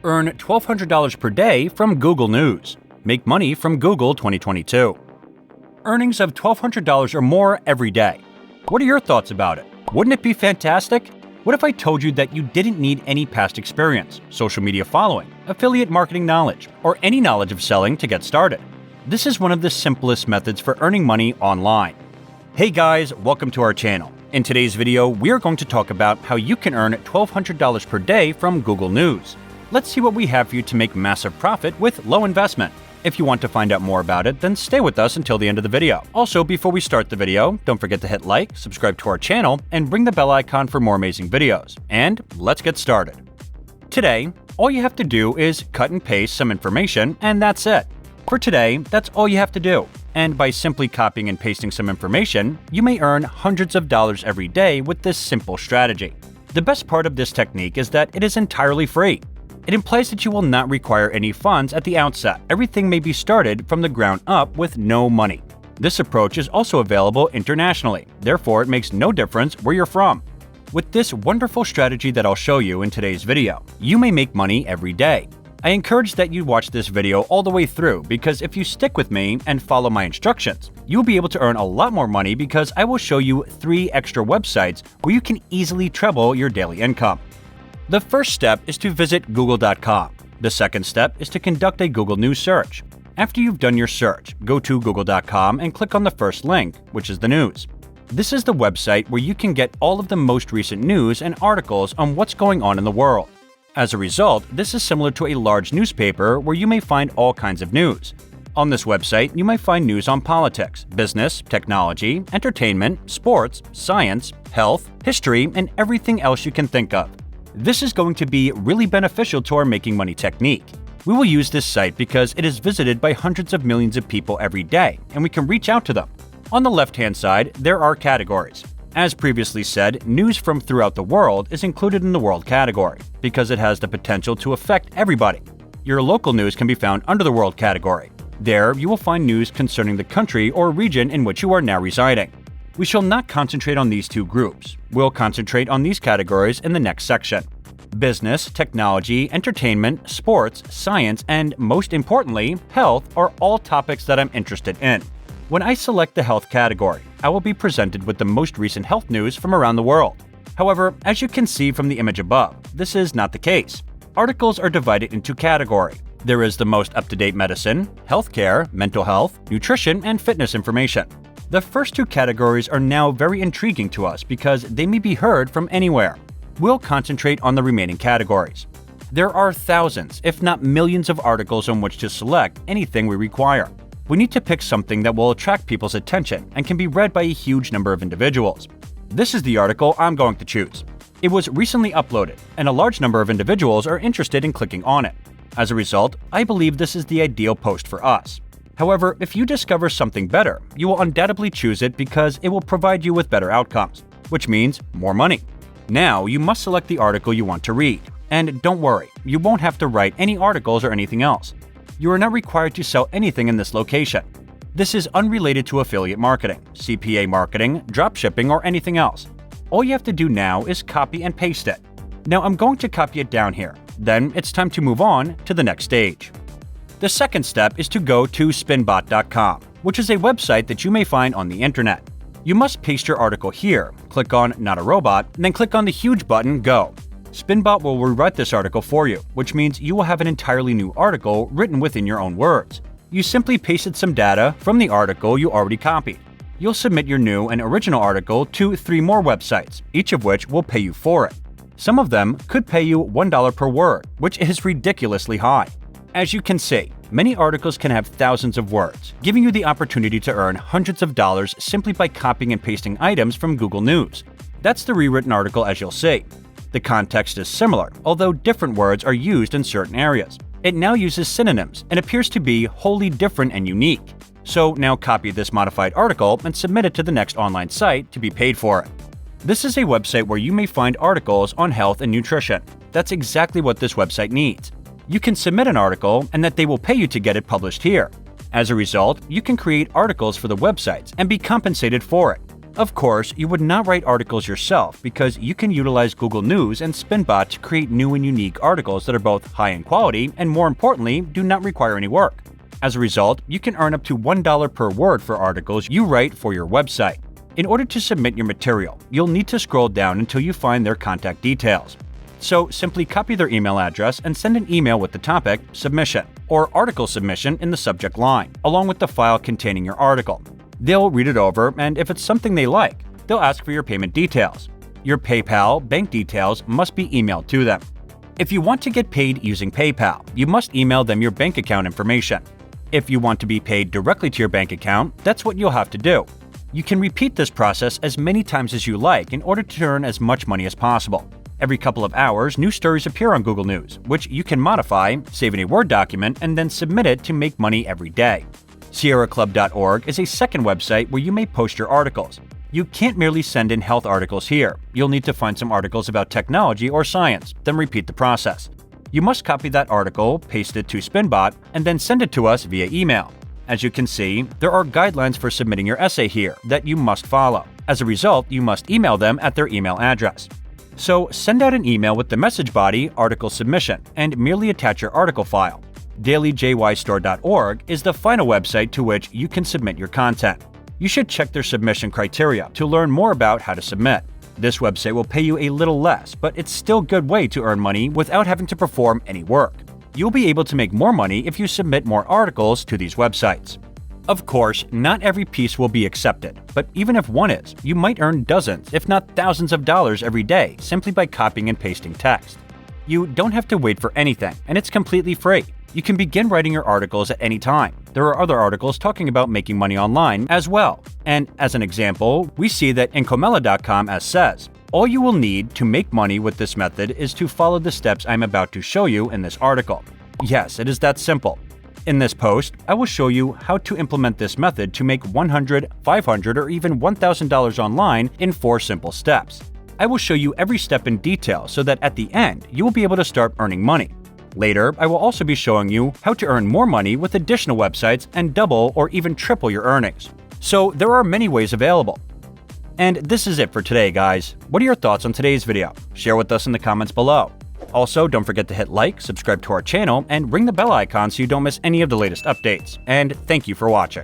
Earn $1,200 per day from Google News. Make money from Google 2022. Earnings of $1,200 or more every day. What are your thoughts about it? Wouldn't it be fantastic? What if I told you that you didn't need any past experience, social media following, affiliate marketing knowledge, or any knowledge of selling to get started? This is one of the simplest methods for earning money online. Hey guys, welcome to our channel. In today's video, we are going to talk about how you can earn $1,200 per day from Google News. Let's see what we have for you to make massive profit with low investment. If you want to find out more about it, then stay with us until the end of the video. Also, before we start the video, don't forget to hit like, subscribe to our channel, and ring the bell icon for more amazing videos. And let's get started. Today, all you have to do is cut and paste some information, and that's it. For today, that's all you have to do. And by simply copying and pasting some information, you may earn hundreds of dollars every day with this simple strategy. The best part of this technique is that it is entirely free. It implies that you will not require any funds at the outset. Everything may be started from the ground up with no money. This approach is also available internationally, therefore it makes no difference where you're from. With this wonderful strategy that I'll show you in today's video, you may make money every day. I encourage that you watch this video all the way through because if you stick with me and follow my instructions, you'll be able to earn a lot more money because I will show you 3 extra websites where you can easily treble your daily income. The first step is to visit google.com. The second step is to conduct a Google News search. After you've done your search, go to google.com and click on the first link, which is the news. This is the website where you can get all of the most recent news and articles on what's going on in the world. As a result, this is similar to a large newspaper where you may find all kinds of news. On this website, you might find news on politics, business, technology, entertainment, sports, science, health, history, and everything else you can think of. This is going to be really beneficial to our making money technique. We will use this site because it is visited by hundreds of millions of people every day, and we can reach out to them. On the left-hand side, there are categories. As previously said, news from throughout the world is included in the world category because it has the potential to affect everybody. Your local news can be found under the world category. There, you will find news concerning the country or region in which you are now residing. We shall not concentrate on these 2 groups. We'll concentrate on these categories in the next section. Business, technology, entertainment, sports, science, and most importantly, health are all topics that I'm interested in. When I select the health category, I will be presented with the most recent health news from around the world. However, as you can see from the image above, this is not the case. Articles are divided into categories. There is the most up-to-date medicine, healthcare, mental health, nutrition, and fitness information. The first 2 categories are now very intriguing to us because they may be heard from anywhere. We'll concentrate on the remaining categories. There are thousands, if not millions of articles on which to select anything we require. We need to pick something that will attract people's attention and can be read by a huge number of individuals. This is the article I'm going to choose. It was recently uploaded, and a large number of individuals are interested in clicking on it. As a result, I believe this is the ideal post for us. However, if you discover something better, you will undoubtedly choose it because it will provide you with better outcomes, which means more money. Now, you must select the article you want to read. And don't worry, you won't have to write any articles or anything else. You are not required to sell anything in this location. This is unrelated to affiliate marketing, CPA marketing, dropshipping, or anything else. All you have to do now is copy and paste it. Now I'm going to copy it down here. Then it's time to move on to the next stage. The second step is to go to spinbot.com, which is a website that you may find on the internet. You must paste your article here, click on Not a Robot, and then click on the huge button Go. Spinbot will rewrite this article for you, which means you will have an entirely new article written within your own words. You simply pasted some data from the article you already copied. You'll submit your new and original article to 3 more websites, each of which will pay you for it. Some of them could pay you $1 per word, which is ridiculously high. As you can see, many articles can have thousands of words, giving you the opportunity to earn hundreds of dollars simply by copying and pasting items from Google News. That's the rewritten article as you'll see. The context is similar, although different words are used in certain areas. It now uses synonyms and appears to be wholly different and unique. So now copy this modified article and submit it to the next online site to be paid for it. This is a website where you may find articles on health and nutrition. That's exactly what this website needs. You can submit an article and that they will pay you to get it published here. As a result, you can create articles for the websites and be compensated for it. Of course, you would not write articles yourself because you can utilize Google News and Spinbot to create new and unique articles that are both high in quality and, more importantly, do not require any work. As a result, you can earn up to $1 per word for articles you write for your website. In order to submit your material, you'll need to scroll down until you find their contact details. So simply copy their email address and send an email with the topic Submission or Article Submission in the subject line, along with the file containing your article. They'll read it over, and if it's something they like, they'll ask for your payment details. Your PayPal bank details must be emailed to them. If you want to get paid using PayPal, you must email them your bank account information. If you want to be paid directly to your bank account, that's what you'll have to do. You can repeat this process as many times as you like in order to earn as much money as possible. Every couple of hours, new stories appear on Google News, which you can modify, save in a Word document, and then submit it to make money every day. SierraClub.org is a second website where you may post your articles. You can't merely send in health articles here. You'll need to find some articles about technology or science, then repeat the process. You must copy that article, paste it to Spinbot, and then send it to us via email. As you can see, there are guidelines for submitting your essay here that you must follow. As a result, you must email them at their email address. So send out an email with the message body Article Submission and merely attach your article file. DailyJYStore.org is the final website to which you can submit your content. You should check their submission criteria to learn more about how to submit. This website will pay you a little less, but it's still a good way to earn money without having to perform any work. You'll be able to make more money if you submit more articles to these websites. Of course, not every piece will be accepted, but even if one is, you might earn dozens, if not thousands of dollars every day simply by copying and pasting text. You don't have to wait for anything, and it's completely free. You can begin writing your articles at any time. There are other articles talking about making money online as well. And as an example, we see that Incomella.com as says, all you will need to make money with this method is to follow the steps I'm about to show you in this article. Yes, it is that simple. In this post, I will show you how to implement this method to make $100, $500, or even $1,000 online in 4 simple steps. I will show you every step in detail so that at the end, you will be able to start earning money. Later, I will also be showing you how to earn more money with additional websites and double or even triple your earnings. So there are many ways available. And this is it for today, guys. What are your thoughts on today's video? Share with us in the comments below. Also, don't forget to hit like, subscribe to our channel, and ring the bell icon so you don't miss any of the latest updates. And thank you for watching.